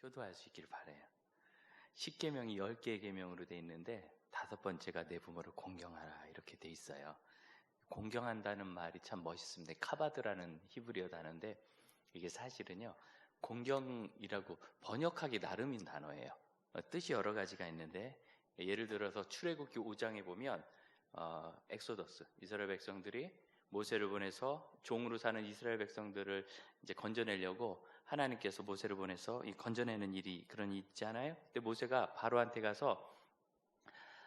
효도할 수 있기를 바라요. 10계명이 10개의 계명으로 돼 있는데 5번째가 내 부모를 공경하라 이렇게 돼 있어요. 공경한다는 말이 참 멋있습니다. 카바드라는 히브리어 단어인데 이게 사실은요, 공경이라고 번역하기 나름인 단어예요. 뜻이 여러 가지가 있는데, 예를 들어서 출애굽기 5장에 보면 엑소더스, 이스라엘 백성들이 모세를 보내서 종으로 사는 이스라엘 백성들을 이제 건져내려고 하나님께서 모세를 보내서 이 건져내는 일이 그런 일이 있잖아요. 근데 모세가 바로한테 가서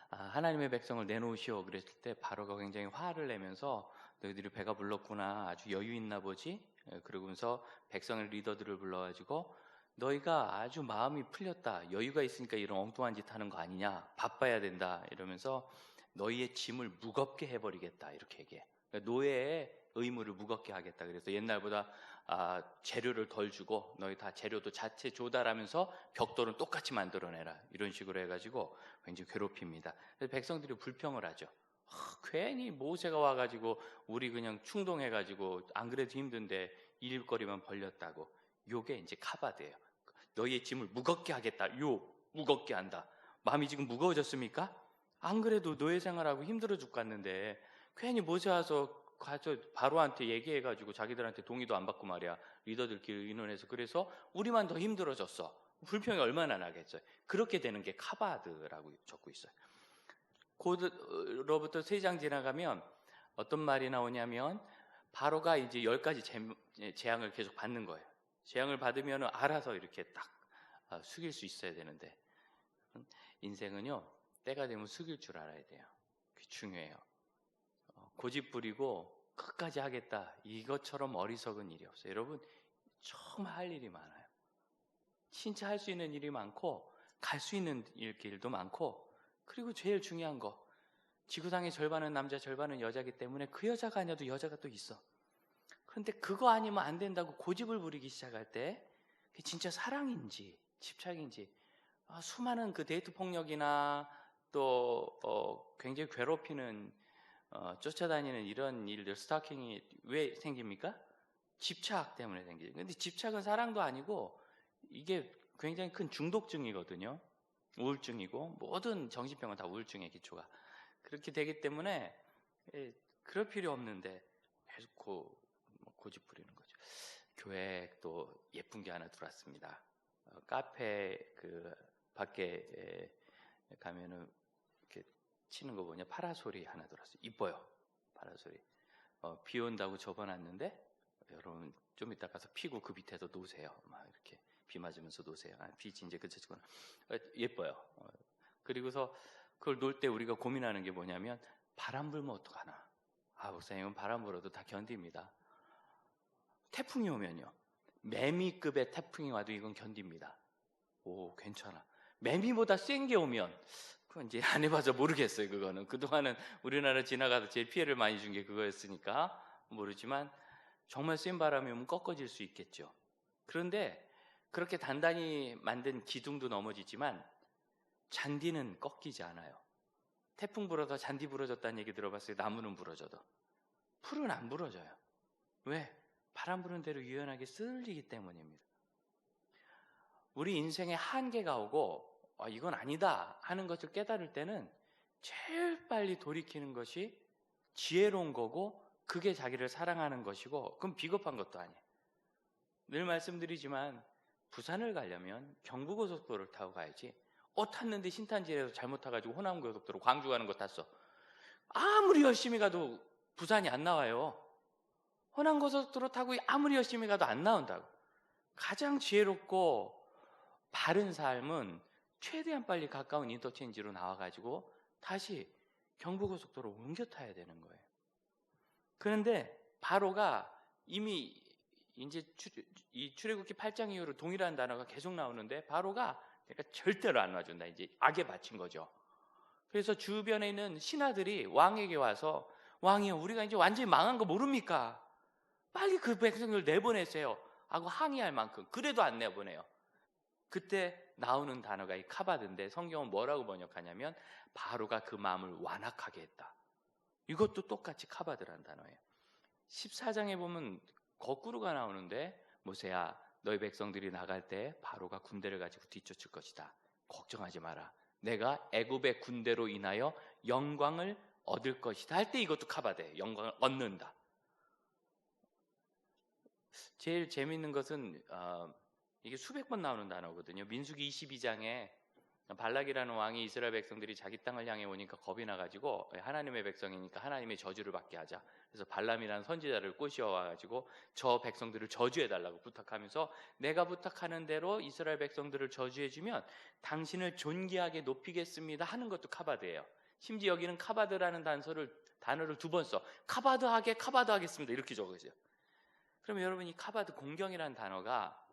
하나님의 백성을 내놓으시오 그랬을 때 바로가 굉장히 화를 내면서 너희들이 배가 불렀구나, 아주 여유 있나 보지. 그러면서 백성의 리더들을 불러가지고 너희가 아주 마음이 풀렸다, 여유가 있으니까 이런 엉뚱한 짓 하는 거 아니냐, 바빠야 된다 이러면서 너희의 짐을 무겁게 해버리겠다 이렇게 얘기해. 그러니까 노예의 의무를 무겁게 하겠다. 그래서 옛날보다 재료를 덜 주고 너희 다 재료도 자체 조달하면서 벽돌은 똑같이 만들어내라 이런 식으로 해가지고 굉장히 괴롭힙니다. 그래서 백성들이 불평을 하죠. 괜히 모세가 와가지고 우리 그냥 충동해가지고 안 그래도 힘든데 일거리만 벌렸다고. 요게 이제 카바드예요. 너희의 짐을 무겁게 하겠다. 요 무겁게 한다. 마음이 지금 무거워졌습니까? 안 그래도 노예 생활하고 힘들어 죽겠는데 괜히 모세 와서 가서 바로한테 얘기해가지고 자기들한테 동의도 안 받고 말이야, 리더들끼리 의논해서. 그래서 우리만 더 힘들어졌어. 불평이 얼마나 나겠어요. 그렇게 되는 게 카바드라고 적고 있어요. 곧로부터 3장 지나가면 어떤 말이 나오냐면 바로가 이제 10가지 재앙을 계속 받는 거예요. 재앙을 받으면 알아서 이렇게 딱 숙일 수 있어야 되는데, 인생은요 때가 되면 숙일 줄 알아야 돼요. 그게 중요해요. 고집 부리고 끝까지 하겠다, 이것처럼 어리석은 일이 없어요. 여러분, 정말 할 일이 많아요. 진짜 할 수 있는 일이 많고 갈 수 있는 길도 많고, 그리고 제일 중요한 거, 지구상의 절반은 남자 절반은 여자이기 때문에 그 여자가 아니어도 여자가 또 있어. 그런데 그거 아니면 안 된다고 고집을 부리기 시작할 때 그게 진짜 사랑인지 집착인지, 수많은 그 데이트 폭력이나 또 굉장히 괴롭히는 쫓아다니는 이런 일들, 스토킹이 왜 생깁니까? 집착 때문에 생기죠. 근데 집착은 사랑도 아니고 이게 굉장히 큰 중독증이거든요. 우울증이고, 모든 정신병은 다 우울증의 기초가 그렇게 되기 때문에 그럴 필요 없는데 계속 고집 부리는 거죠. 교회에 또 예쁜 게 하나 들어왔습니다. 카페 그 밖에 가면은 이렇게 치는 거 보냐, 파라솔이 하나 들어왔어요. 이뻐요, 파라솔이. 비 온다고 접어놨는데 여러분 좀 이따 가서 피고 그 밑에서 놓으세요. 막 이렇게 비 맞으면서 놓으세요. 빛이 이제 그쳐지거나. 예뻐요. 그리고서 그걸 놓을 때 우리가 고민하는 게 뭐냐면, 바람 불면 어떡하나. 목사님은 바람 불어도 다 견딥니다. 태풍이 오면요, 매미급의 태풍이 와도 이건 견딥니다. 오, 괜찮아. 매미보다 센 게 오면 그건 이제 안 해봐서 모르겠어요. 그거는 그동안은 우리나라 지나가다 제일 피해를 많이 준 게 그거였으니까 모르지만, 정말 센 바람이 오면 꺾어질 수 있겠죠. 그런데 그렇게 단단히 만든 기둥도 넘어지지만 잔디는 꺾이지 않아요. 태풍 불어서 잔디 부러졌다는 얘기 들어봤어요? 나무는 부러져도. 풀은 안 부러져요. 왜? 바람 부는 대로 유연하게 쓸리기 때문입니다. 우리 인생에 한계가 오고 이건 아니다 하는 것을 깨달을 때는 제일 빨리 돌이키는 것이 지혜로운 거고, 그게 자기를 사랑하는 것이고, 그건 비겁한 것도 아니에요. 늘 말씀드리지만 부산을 가려면 경부고속도로를 타고 가야지, 탔는데 신탄지에서 잘못 타가지고 호남고속도로 광주 가는 거 탔어. 아무리 열심히 가도 부산이 안 나와요. 호남고속도로 타고 아무리 열심히 가도 안 나온다고. 가장 지혜롭고 바른 삶은 최대한 빨리 가까운 인터체인지로 나와가지고 다시 경부고속도로 옮겨 타야 되는 거예요. 그런데 바로가 이미 이제 이 출애굽기 8장 이후로 동일한 단어가 계속 나오는데, 바로가 그러니까 절대로 안 놔준다. 이제 악에 바친 거죠. 그래서 주변에 있는 신하들이 왕에게 와서, 왕이요, 우리가 이제 완전히 망한 거 모릅니까? 빨리 그 백성을 내보내세요 하고 항의할 만큼. 그래도 안 내보내요. 그때 나오는 단어가 이 카바드인데, 성경은 뭐라고 번역하냐면 바로가 그 마음을 완악하게 했다. 이것도 똑같이 카바드라는 단어예요. 14장에 보면 거꾸로가 나오는데, 모세야 너희 백성들이 나갈 때 바로가 군대를 가지고 뒤쫓을 것이다. 걱정하지 마라. 내가 애굽의 군대로 인하여 영광을 얻을 것이다 할 때 이것도 카바드예요. 영광을 얻는다. 제일 재미있는 것은 이게 수백 번 나오는 단어거든요. 민수기 22장에 발락이라는 왕이 이스라엘 백성들이 자기 땅을 향해 오니까 겁이 나가지고 하나님의 백성이니까 하나님의 저주를 받게 하자. 그래서 발람이라는 선지자를 꼬시어와가지고 저 백성들을 저주해달라고 부탁하면서 내가 부탁하는 대로 이스라엘 백성들을 저주해주면 당신을 존귀하게 높이겠습니다 하는 것도 카바드예요. 심지어 여기는 카바드라는 단어를 두 번 써. 카바드하겠습니다 이렇게 적어있어요. 그러면 여러분 이 카바드 공경이라는 단어가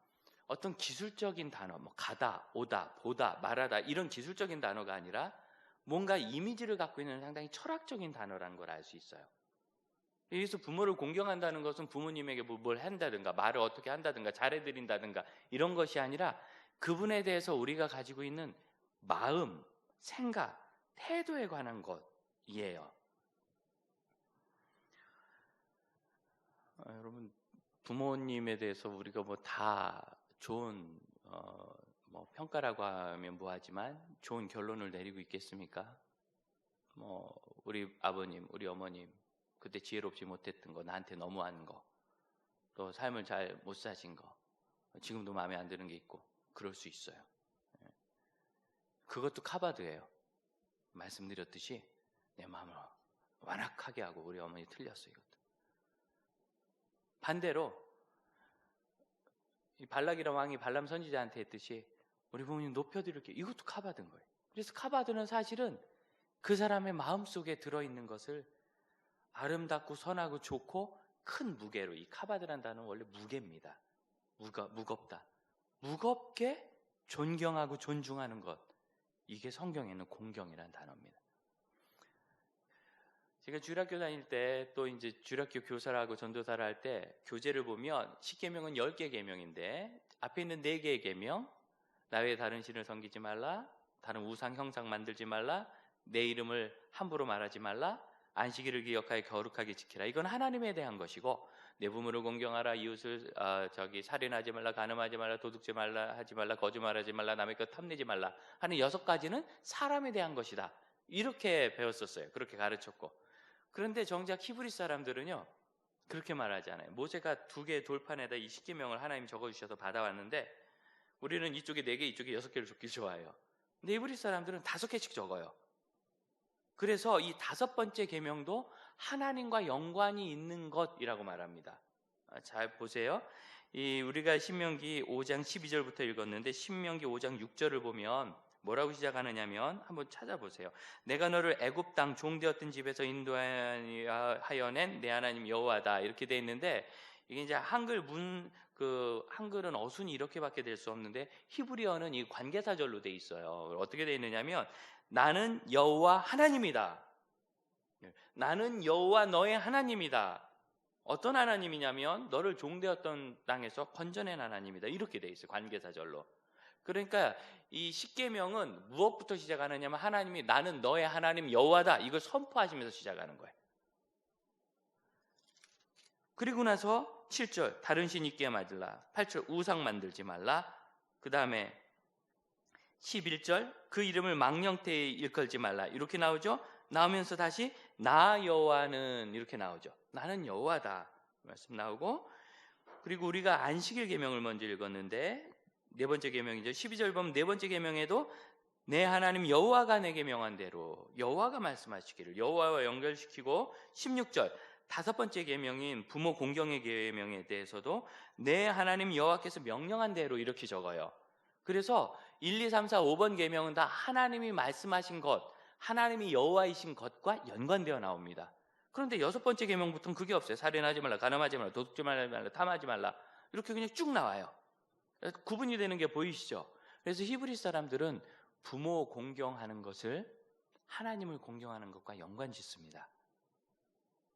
어떤 기술적인 단어, 뭐 가다, 오다, 보다, 말하다 이런 기술적인 단어가 아니라 뭔가 이미지를 갖고 있는 상당히 철학적인 단어라는 걸 알 수 있어요. 여기서 부모를 공경한다는 것은 부모님에게 뭘 한다든가 말을 어떻게 한다든가 잘해드린다든가 이런 것이 아니라 그분에 대해서 우리가 가지고 있는 마음, 생각, 태도에 관한 것이에요. 여러분 부모님에 대해서 우리가 뭐 다 좋은 뭐 평가라고 하면 뭐하지만 좋은 결론을 내리고 있겠습니까? 뭐 우리 아버님, 우리 어머님 그때 지혜롭지 못했던 거, 나한테 너무한 거, 또 삶을 잘 못 사신 거, 지금도 마음에 안 드는 게 있고 그럴 수 있어요. 그것도 카바드예요. 말씀드렸듯이 내 마음을 완악하게 하고 우리 어머니 틀렸어요. 이것도. 반대로 이 발락이라는 왕이 발람 선지자한테 했듯이 우리 부모님 높여드릴게요. 이것도 카바드인 거예요. 그래서 카바드는 사실은 그 사람의 마음속에 들어있는 것을 아름답고 선하고 좋고 큰 무게로, 이 카바드라는 단어는 원래 무게입니다. 무겁다. 무겁게 존경하고 존중하는 것, 이게 성경에는 공경이라는 단어입니다. 제가 주일학교 다닐 때 또 이제 주일학교 교사를 하고 전도사를 할 때 교재를 보면 10계명은 10개 계명인데 앞에 있는 4개의 계명, 나 외에 다른 신을 섬기지 말라, 다른 우상 형상 만들지 말라, 내 이름을 함부로 말하지 말라, 안식일을 기억하여 거룩하게 지키라. 이건 하나님에 대한 것이고 내 부모를 공경하라, 이웃을 살인하지 말라, 간음하지 말라, 도둑질 말라, 하지 말라, 거짓말하지 말라, 남의 것 탐내지 말라 하는 6가지는 사람에 대한 것이다. 이렇게 배웠었어요. 그렇게 가르쳤고. 그런데 정작 히브리 사람들은요 그렇게 말하지 않아요. 모세가 2개의 돌판에다 이 10계명을 하나님이 적어주셔서 받아왔는데 우리는 이쪽에 4개, 이쪽에 6개를 적기 좋아해요. 근데 히브리 사람들은 5개씩 적어요. 그래서 이 5번째 계명도 하나님과 연관이 있는 것이라고 말합니다. 잘 보세요. 우리가 신명기 5장 12절부터 읽었는데 신명기 5장 6절을 보면 뭐라고 시작하느냐면 한번 찾아보세요. 내가 너를 애굽 땅 종되었던 집에서 인도하여 낸 내 하나님 여호와다 이렇게 돼 있는데 이게 이제 한글은 어순이 이렇게밖에 될 수 없는데 히브리어는 이 관계사절로 돼 있어요. 어떻게 돼 있느냐면 나는 여호와 하나님이다. 나는 여호와 너의 하나님이다. 어떤 하나님이냐면 너를 종되었던 땅에서 건져낸 하나님이다. 이렇게 돼 있어요. 관계사절로. 그러니까 이 10계명은 무엇부터 시작하느냐면 하나님이 나는 너의 하나님 여호와다 이걸 선포하시면서 시작하는 거예요. 그리고 나서 7절 다른 신 있게 말라, 8절 우상 만들지 말라, 그 다음에 11절 그 이름을 망령되이 일컬지 말라 이렇게 나오죠. 나오면서 다시 나 여호와는 이렇게 나오죠. 나는 여호와다 말씀 나오고, 그리고 우리가 안식일 계명을 먼저 읽었는데 4번째 계명이죠. 12절 보면 4번째 계명에도 내 하나님 여호와가 내게 명한 대로 여호와가 말씀하시기를 여호와와 연결시키고 16절 5번째 계명인 부모 공경의 계명에 대해서도 내 하나님 여호와께서 명령한 대로 이렇게 적어요. 그래서 1, 2, 3, 4, 5번 계명은 다 하나님이 말씀하신 것, 하나님이 여호와이신 것과 연관되어 나옵니다. 그런데 6번째 계명부터는 그게 없어요. 살인하지 말라, 간음하지 말라, 도둑질 말라, 탐하지 말라 이렇게 그냥 쭉 나와요. 구분이 되는 게 보이시죠? 그래서 히브리 사람들은 부모 공경하는 것을 하나님을 공경하는 것과 연관 짓습니다.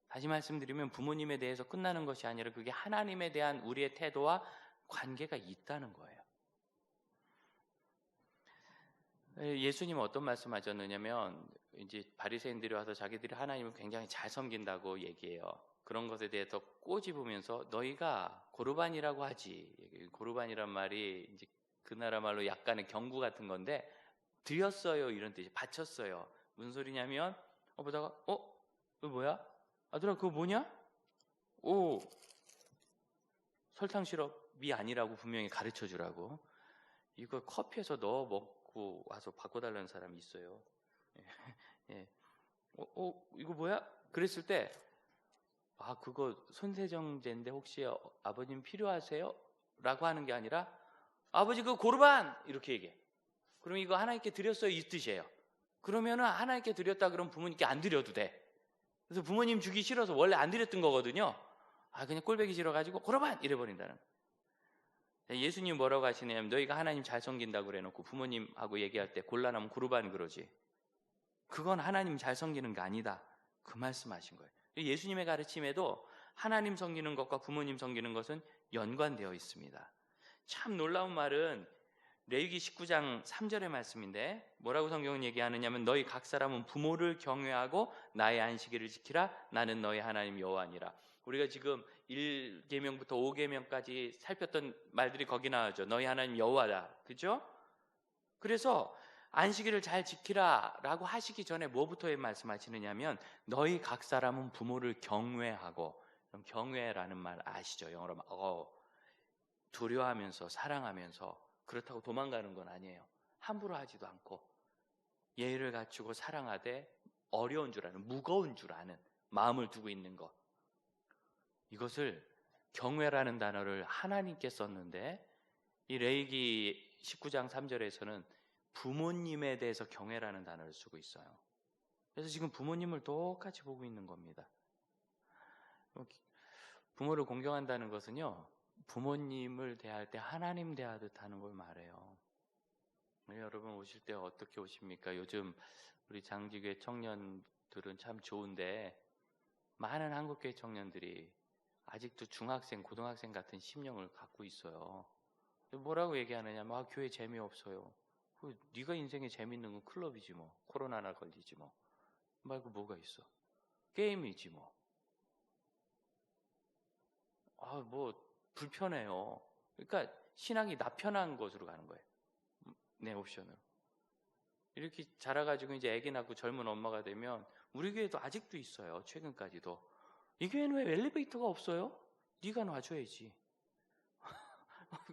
다시 말씀드리면 부모님에 대해서 끝나는 것이 아니라 그게 하나님에 대한 우리의 태도와 관계가 있다는 거예요. 예수님은 어떤 말씀하셨느냐면 이제 바리새인들이 와서 자기들이 하나님을 굉장히 잘 섬긴다고 얘기해요. 그런 것에 대해서 꼬집으면서 너희가 고르반이라고 하지, 고르반이란 말이 이제 그 나라 말로 약간의 경구 같은 건데, 드렸어요 이런 뜻이, 바쳤어요. 무슨 소리냐면 보다가 이거 뭐야? 아들아 그거 뭐냐? 오, 설탕 시럽이 아니라고 분명히 가르쳐 주라고. 이거 커피에서 넣어 먹고 와서 바꿔달라는 사람이 있어요. 예. 이거 뭐야? 그랬을 때 그거 손세정제인데 혹시 아버님 필요하세요? 라고 하는 게 아니라 아버지 그거 고르반! 이렇게 얘기해. 그럼 이거 하나님께 드렸어요 이 뜻이에요. 그러면은 하나님께 드렸다 그러면 부모님께 안 드려도 돼. 그래서 부모님 주기 싫어서 원래 안 드렸던 거거든요. 그냥 꼴보기 싫어가지고 고르반! 이래버린다는 거예요. 예수님 뭐라고 하시냐면 너희가 하나님 잘 섬긴다고 그래놓고 부모님하고 얘기할 때 곤란하면 고르반 그러지. 그건 하나님 잘 섬기는 게 아니다. 그 말씀하신 거예요. 예수님의 가르침에도 하나님 섬기는 것과 부모님 섬기는 것은 연관되어 있습니다. 참 놀라운 말은 레위기 19장 3절의 말씀인데 뭐라고 성경은 얘기하느냐면 너희 각 사람은 부모를 경외하고 나의 안식일을 지키라. 나는 너희 하나님 여호와니라. 우리가 지금 1계명부터 5계명까지 살폈던 말들이 거기 나오죠. 너희 하나님 여호와다. 그죠? 그래서 안식일을 잘 지키라 라고 하시기 전에 뭐부터 말씀하시느냐면 너희 각 사람은 부모를 경외하고. 그럼 경외라는 말 아시죠? 영어로 두려워하면서 사랑하면서. 그렇다고 도망가는 건 아니에요. 함부로 하지도 않고 예의를 갖추고 사랑하되 어려운 줄 아는, 무거운 줄 아는 마음을 두고 있는 것. 이것을 경외라는 단어를 하나님께 썼는데 이 레위기 19장 3절에서는 부모님에 대해서 경외라는 단어를 쓰고 있어요. 그래서 지금 부모님을 똑같이 보고 있는 겁니다. 부모를 공경한다는 것은요, 부모님을 대할 때 하나님 대하듯 하는 걸 말해요. 여러분 오실 때 어떻게 오십니까? 요즘 우리 장지교회 청년들은 참 좋은데 많은 한국교회 청년들이 아직도 중학생, 고등학생 같은 심령을 갖고 있어요. 뭐라고 얘기하느냐면 교회 재미없어요. 네가 인생에 재밌는 건 클럽이지 뭐. 코로나나 걸리지 뭐. 말고 뭐가 있어. 게임이지 뭐. 뭐 불편해요. 그러니까 신앙이 나편한 것으로 가는 거예요. 내 옵션으로. 이렇게 자라가지고 이제 애기 낳고 젊은 엄마가 되면 우리 교회도 아직도 있어요. 최근까지도. 이 교회는 왜 엘리베이터가 없어요? 네가 놔줘야지.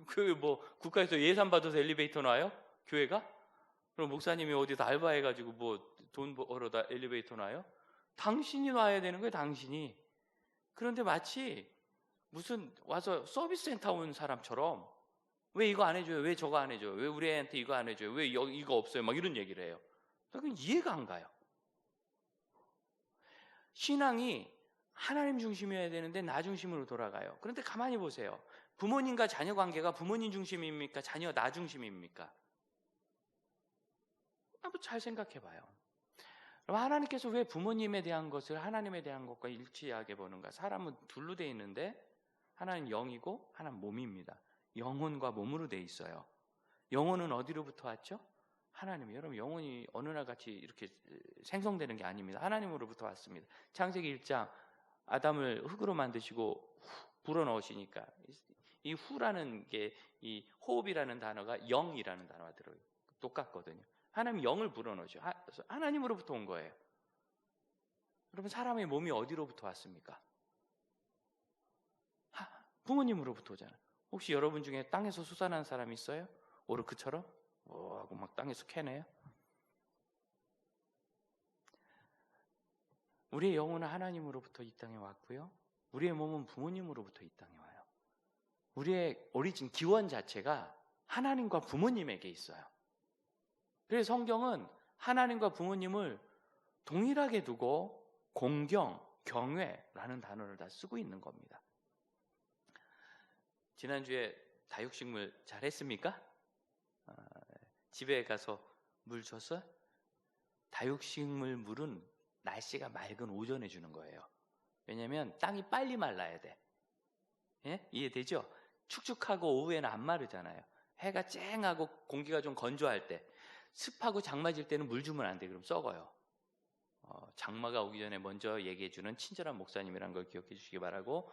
그 뭐 국가에서 예산 받아서 엘리베이터 놔요? 교회가? 그럼 목사님이 어디서 알바해가지고 뭐 돈 벌어다 엘리베이터 놔요? 당신이 놔야 되는 거예요. 당신이. 그런데 마치 무슨 와서 서비스 센터 온 사람처럼 왜 이거 안 해줘요? 왜 저거 안 해줘요? 왜 우리 애한테 이거 안 해줘요? 왜 이거 없어요? 막 이런 얘기를 해요. 그건 이해가 안 가요. 신앙이 하나님 중심이어야 되는데 나 중심으로 돌아가요. 그런데 가만히 보세요. 부모님과 자녀 관계가 부모님 중심입니까? 자녀 나 중심입니까? 한번 잘 생각해 봐요. 그럼 하나님께서 왜 부모님에 대한 것을 하나님에 대한 것과 일치하게 보는가? 사람은 둘로 돼 있는데 하나는 영이고 하나는 몸입니다. 영혼과 몸으로 돼 있어요. 영혼은 어디로부터 왔죠? 하나님. 여러분 영혼이 어느 날 같이 이렇게 생성되는 게 아닙니다. 하나님으로부터 왔습니다. 창세기 1장 아담을 흙으로 만드시고 불어넣으시니까 이 후라는 게 이 호흡이라는 단어가 영이라는 단어가 들어요. 똑같거든요. 하나님 영을 불어넣으셔. 하나님으로부터 온 거예요. 여러분 사람의 몸이 어디로부터 왔습니까? 부모님으로부터 오잖아요. 혹시 여러분 중에 땅에서 솟아난 사람이 있어요? 오르크처럼? 하고 막 땅에서 캐내요? 우리의 영혼은 하나님으로부터 이 땅에 왔고요. 우리의 몸은 부모님으로부터 이 땅에 와요. 우리의 오리진 기원 자체가 하나님과 부모님에게 있어요. 그래서 성경은 하나님과 부모님을 동일하게 두고 공경, 경외라는 단어를 다 쓰고 있는 겁니다. 지난주에 다육식물 잘 했습니까? 집에 가서 물 줬어요? 다육식물 물은 날씨가 맑은 오전에 주는 거예요. 왜냐하면 땅이 빨리 말라야 돼. 예? 이해되죠? 축축하고 오후에는 안 마르잖아요. 해가 쨍하고 공기가 좀 건조할 때, 습하고 장마질 때는 물 주면 안 돼. 그럼 썩어요. 장마가 오기 전에 먼저 얘기해주는 친절한 목사님이란 걸 기억해 주시기 바라고,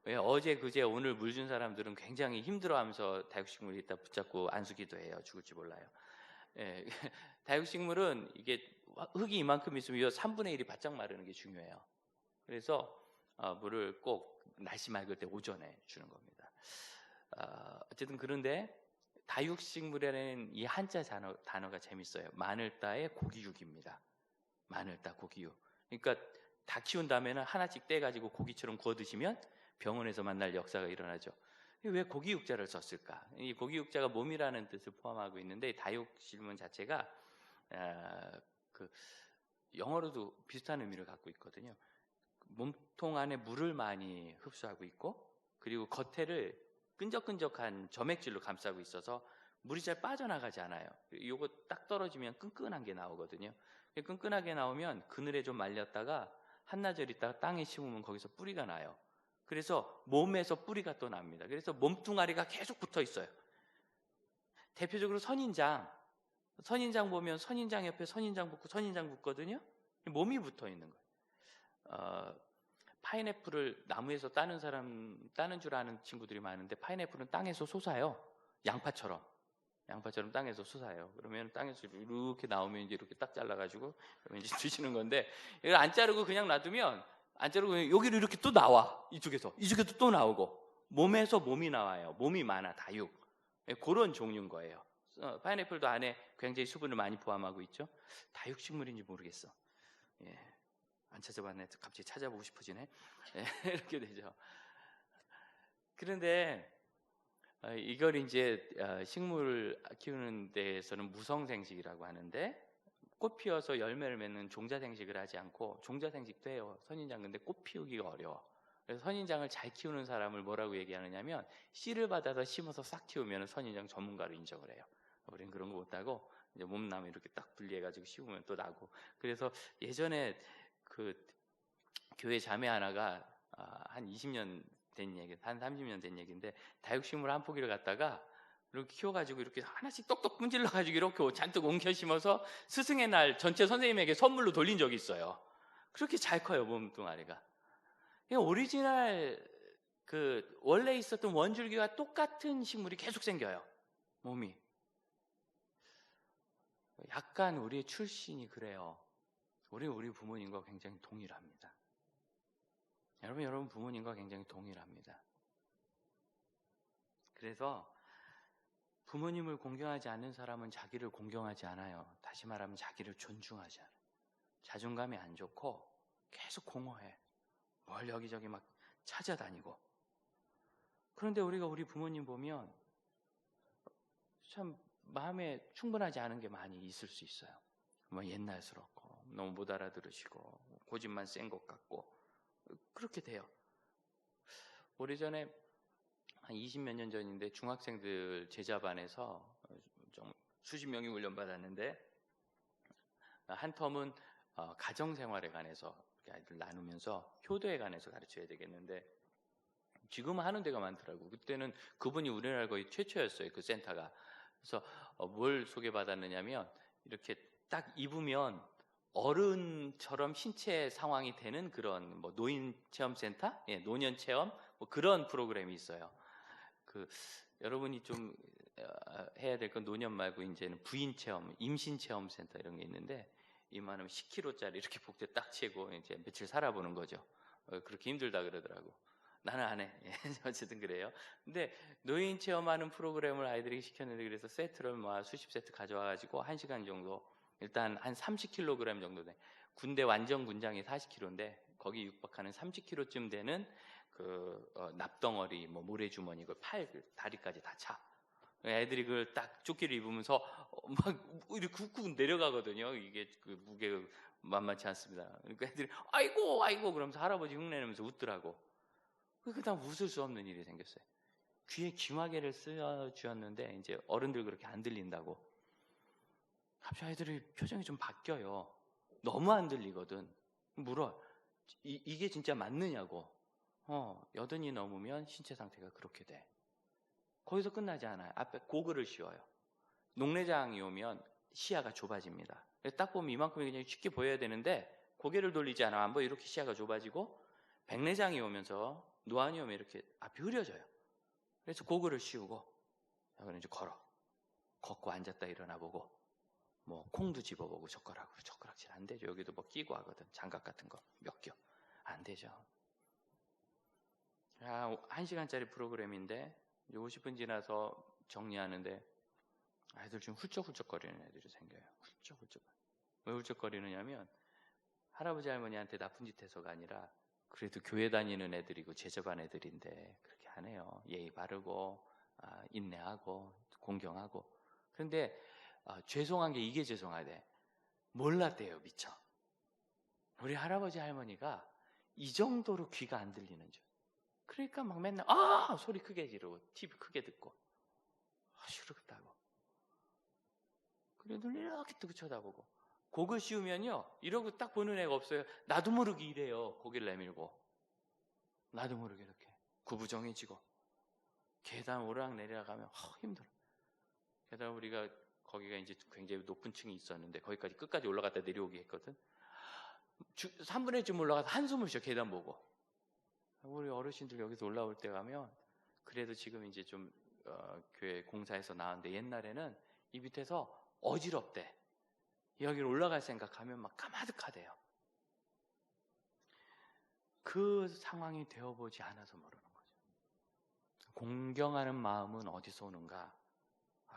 왜 어제 그제 오늘 물 준 사람들은 굉장히 힘들어하면서 다육식물을 이따 붙잡고 안수기도 해요. 죽을지 몰라요. 예, 다육식물은 이게 흙이 이만큼 있으면 이 3분의 1이 바짝 마르는 게 중요해요. 그래서 물을 꼭 날씨 맑을 때 오전에 주는 겁니다. 어쨌든 그런데 다육식물에는 이 한자 단어가 재밌어요. 마늘따의 고기육입니다. 마늘따 고기육. 그러니까 다 키운 다음에는 하나씩 떼가지고 고기처럼 구워 드시면 병원에서 만날 역사가 일어나죠. 왜 고기육자를 썼을까? 이 고기육자가 몸이라는 뜻을 포함하고 있는데 다육식물 자체가 그 영어로도 비슷한 의미를 갖고 있거든요. 몸통 안에 물을 많이 흡수하고 있고 그리고 겉에를 끈적끈적한 점액질로 감싸고 있어서 물이 잘 빠져나가지 않아요. 이거 딱 떨어지면 끈끈한 게 나오거든요. 끈끈하게 나오면 그늘에 좀 말렸다가 한나절 있다가 땅에 심으면 거기서 뿌리가 나요. 그래서 몸에서 뿌리가 또 납니다. 그래서 몸뚱아리가 계속 붙어 있어요. 대표적으로 선인장 보면 선인장 옆에 선인장 붙거든요. 몸이 붙어 있는 거예요. 파인애플을 나무에서 따는 줄 아는 친구들이 많은데 파인애플은 땅에서 솟아요. 양파처럼 땅에서 솟아요. 그러면 땅에서 이렇게 나오면 이제 이렇게 딱 잘라가지고 이제 드시는 건데 이걸 안 자르고 그냥 놔두면 여기로 이렇게 또 나와. 이쪽에도 또 나오고 몸에서 몸이 나와요. 몸이 많아 다육. 그런 종류인 거예요. 파인애플도 안에 굉장히 수분을 많이 포함하고 있죠. 다육식물인지 모르겠어. 예. 안 찾아봤네. 갑자기 찾아보고 싶어지네. 예, 이렇게 되죠. 그런데 이걸 이제 식물 키우는 데에서는 무성생식이라고 하는데 꽃 피어서 열매를 맺는 종자생식을 하지 않고 종자생식도 해요. 선인장. 근데 꽃 피우기가 어려워. 그래서 선인장을 잘 키우는 사람을 뭐라고 얘기하느냐면 씨를 받아서 심어서 싹 키우면 선인장 전문가로 인정을 해요. 우리는 그런 거 못하고 이제 몸나무 이렇게 딱 분리해가지고 심으면 또 나고. 그래서 예전에 그 교회 자매 하나가 한 20년 된 얘기, 한 30년 된 얘기인데 다육식물 한 포기를 갖다가 이렇게 키워가지고 이렇게 하나씩 똑똑 문질러가지고 이렇게 잔뜩 옮겨 심어서 스승의 날 전체 선생님에게 선물로 돌린 적이 있어요. 그렇게 잘 커요 몸뚱아리가. 오리지널 그 원래 있었던 원줄기와 똑같은 식물이 계속 생겨요. 몸이. 약간 우리의 출신이 그래요. 우리 부모님과 굉장히 동일합니다. 여러분 부모님과 굉장히 동일합니다. 그래서 부모님을 공경하지 않는 사람은 자기를 공경하지 않아요. 다시 말하면 자기를 존중하지 않아요. 자존감이 안 좋고 계속 공허해. 뭘 여기저기 막 찾아다니고. 그런데 우리가 우리 부모님 보면 참 마음에 충분하지 않은 게 많이 있을 수 있어요. 뭐 옛날스럽고 너무 못 알아들으시고 고집만 센 것 같고 그렇게 돼요. 오래전에 한 20몇 년 전인데 중학생들 제자반에서 좀 수십 명이 훈련받았는데 한 텀은 가정생활에 관해서 아이들 나누면서 효도에 관해서 가르쳐야 되겠는데 지금은 하는 데가 많더라고요. 그때는 그분이 우리나라 거의 최초였어요. 그 센터가. 그래서 뭘 소개받았느냐면 이렇게 딱 입으면 어른처럼 신체 상황이 되는 그런 뭐 노인 체험 센터, 노년 체험 뭐 그런 프로그램이 있어요. 여러분이 좀 해야 될 건 노년 말고 이제는 부인 체험, 임신 체험 센터 이런 게 있는데 이만하면 10kg짜리 이렇게 복대 딱 채고 이제 며칠 살아보는 거죠. 그렇게 힘들다 그러더라고. 나는 안 해. 어쨌든 그래요. 근데 노인 체험하는 프로그램을 아이들에게 시켰는데 그래서 세트를 뭐 수십 세트 가져와가지고 1시간 정도 일단 한 30kg 정도 돼. 군대 완전 군장이 40kg인데 거기 육박하는 30kg쯤 되는 납덩어리, 뭐 모래주머니, 그 팔, 다리까지 다 차. 애들이 그걸 딱 조끼를 입으면서 막 이렇게 쿡쿡 내려가거든요. 이게 그 무게가 만만치 않습니다. 그러니까 애들이 아이고 그러면서 할아버지 흉내내면서 웃더라고. 그다음 웃을 수 없는 일이 생겼어요. 귀에 귀마개를 쓰여주었는데 이제 어른들 그렇게 안 들린다고. 갑자기 아이들이 표정이 좀 바뀌어요. 너무 안 들리거든. 물어. 이게 진짜 맞느냐고. 80이 넘으면 신체 상태가 그렇게 돼. 거기서 끝나지 않아요. 앞에 고글을 씌워요. 녹내장이 오면 시야가 좁아집니다. 딱 보면 이만큼이 그냥 쉽게 보여야 되는데 고개를 돌리지 않아 안 보여. 이렇게 시야가 좁아지고 백내장이 오면서 노안이 오면 이렇게 앞이 흐려져요. 그래서 고글을 씌우고 그럼 이제 걷고 앉았다 일어나 보고 뭐 콩도 집어보고 젓가락질 안 되죠. 여기도 뭐 끼고 하거든. 장갑 같은 거 몇 겹 안 되죠. 1시간짜리 프로그램인데 50분 지나서 정리하는데 아이들 좀 훌쩍훌쩍거리는 애들이 생겨요. 훌쩍훌쩍. 왜 훌쩍거리느냐면 할아버지 할머니한테 나쁜 짓 해서가 아니라 그래도 교회 다니는 애들이고 제자반 애들인데 그렇게 안 해요. 예의 바르고 인내하고 공경하고. 그런데 죄송한 게 이게 죄송하대. 몰랐대요. 미처. 우리 할아버지 할머니가 이 정도로 귀가 안 들리는 줄. 그러니까 막 맨날 소리 크게 지르고 TV 크게 듣고 시끄럽다고. 그래 눈 이렇게 뜨고 쳐다보고 고글 씌우면요 이러고 딱 보는 애가 없어요. 나도 모르게 이래요. 고개를 내밀고 나도 모르게 이렇게 구부정해지고 계단 오르락내리락 하면 힘들어. 게다가 우리가 거기가 이제 굉장히 높은 층이 있었는데 거기까지 끝까지 올라갔다 내려오게 했거든. 3분의 1쯤 올라가서 한숨을 쉬어. 계단 보고. 우리 어르신들 여기서 올라올 때 가면 그래도 지금 이제 좀 교회 공사에서 나왔는데 옛날에는 이 밑에서 어지럽대. 여기를 올라갈 생각하면 막 까마득하대요. 그 상황이 되어보지 않아서 모르는 거죠. 공경하는 마음은 어디서 오는가?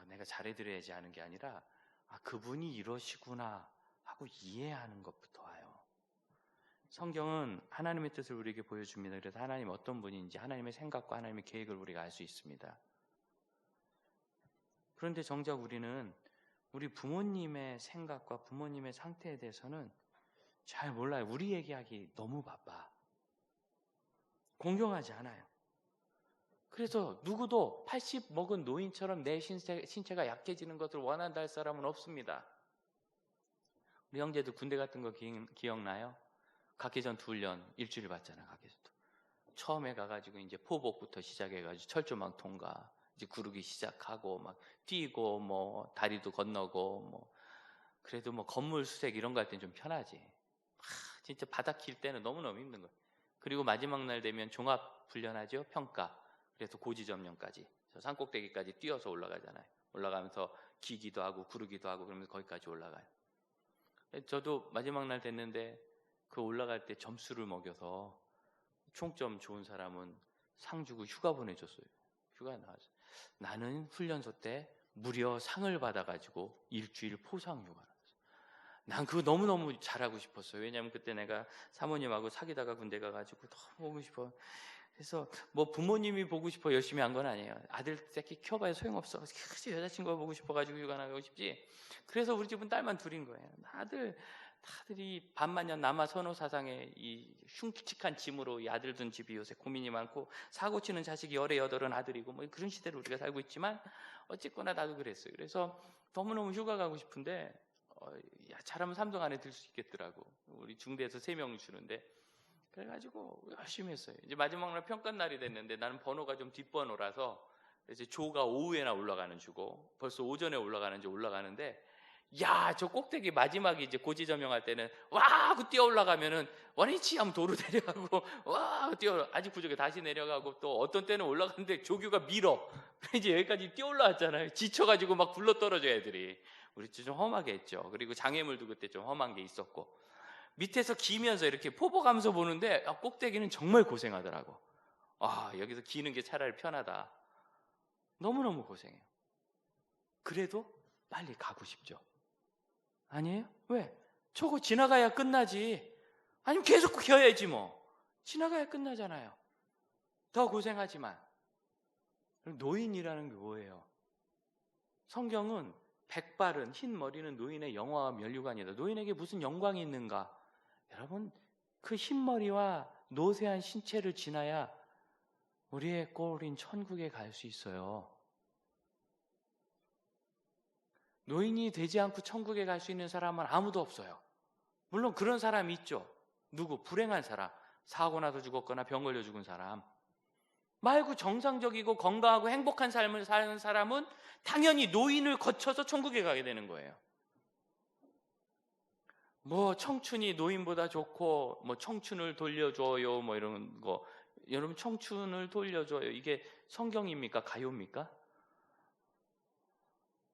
내가 잘해드려야지 하는 게 아니라 그분이 이러시구나 하고 이해하는 것부터 와요. 성경은 하나님의 뜻을 우리에게 보여줍니다. 그래서 하나님 어떤 분인지 하나님의 생각과 하나님의 계획을 우리가 알 수 있습니다. 그런데 정작 우리는 우리 부모님의 생각과 부모님의 상태에 대해서는 잘 몰라요. 우리 얘기하기 너무 바빠. 공경하지 않아요. 그래서 누구도 80 먹은 노인처럼 내 신체가 약해지는 것을 원한다 할 사람은 없습니다. 우리 형제도 군대 같은 거 기억나요? 각개전투 훈련 일주일 받잖아. 각개전투. 처음에 가가지고 이제 포복부터 시작해가지고 철조망 통과, 이제 구르기 시작하고 막 뛰고 뭐 다리도 건너고 뭐 그래도 뭐 건물 수색 이런 거 할 땐 좀 편하지. 진짜 바닥 길 때는 너무너무 힘든 거예요. 그리고 마지막 날 되면 종합 훈련하죠. 평가. 그래서 고지점령까지 산꼭대기까지 뛰어서 올라가잖아요. 올라가면서 기기도 하고 구르기도 하고 그러면서 거기까지 올라가요. 저도 마지막 날 됐는데 그 올라갈 때 점수를 먹여서 총점 좋은 사람은 상 주고 휴가 보내줬어요. 휴가 나와서 나는 훈련소 때 무려 상을 받아가지고 일주일 포상 휴가 나왔어요. 난 그거 너무너무 잘하고 싶었어요. 왜냐하면 그때 내가 사모님하고 사귀다가 군대 가가지고 너무 보고 싶어. 그래서 뭐 부모님이 보고 싶어 열심히 한 건 아니에요. 아들 새끼 키워봐야 소용없어. 여자친구가 보고 싶어가지고 휴가 나가고 싶지. 그래서 우리 집은 딸만 둘인 거예요. 다들이 반만년 남아 선호 사상의 이 흉측한 짐으로 이 아들 둔 집이 요새 고민이 많고 사고 치는 자식이 18은 아들이고 뭐 그런 시대를 우리가 살고 있지만 어쨌거나 나도 그랬어요. 그래서 너무너무 휴가 가고 싶은데 잘하면 3동 안에 들 수 있겠더라고. 우리 중대에서 3명 주는데 그래가지고 열심히 했어요. 이제 마지막 날 평가 날이 됐는데 나는 번호가 좀 뒷번호라서 이제 조가 오후에나 올라가는 주고 벌써 오전에 올라가는데 저 꼭대기 마지막에 이제 고지점령할 때는 와 하고 뛰어 올라가면은 원위치 하면 도로 내려가고 와 하고 뛰어 아직 부족해 다시 내려가고 또 어떤 때는 올라가는데 조교가 밀어. 이제 여기까지 뛰어 올라왔잖아요. 지쳐가지고 막 굴러 떨어져 애들이. 우리 좀 험하게 했죠. 그리고 장애물도 그때 좀 험한 게 있었고 밑에서 기면서 이렇게 포복하면서 보는데 꼭대기는 정말 고생하더라고. 여기서 기는 게 차라리 편하다. 너무너무 고생해요. 그래도 빨리 가고 싶죠. 아니에요? 왜? 저거 지나가야 끝나지. 아니면 계속 겨야지 뭐. 지나가야 끝나잖아요. 더 고생하지만. 노인이라는 게 뭐예요? 성경은 백발은 흰 머리는 노인의 영화와 면류관이다. 노인에게 무슨 영광이 있는가? 여러분 그 흰머리와 노쇠한 신체를 지나야 우리의 꼴인 천국에 갈 수 있어요. 노인이 되지 않고 천국에 갈 수 있는 사람은 아무도 없어요. 물론 그런 사람이 있죠. 누구? 불행한 사람. 사고 나서 죽었거나 병 걸려 죽은 사람 말고 정상적이고 건강하고 행복한 삶을 사는 사람은 당연히 노인을 거쳐서 천국에 가게 되는 거예요. 뭐 청춘이 노인보다 좋고 뭐 청춘을 돌려줘요 뭐 이런 거 여러분 청춘을 돌려줘요. 이게 성경입니까? 가요입니까?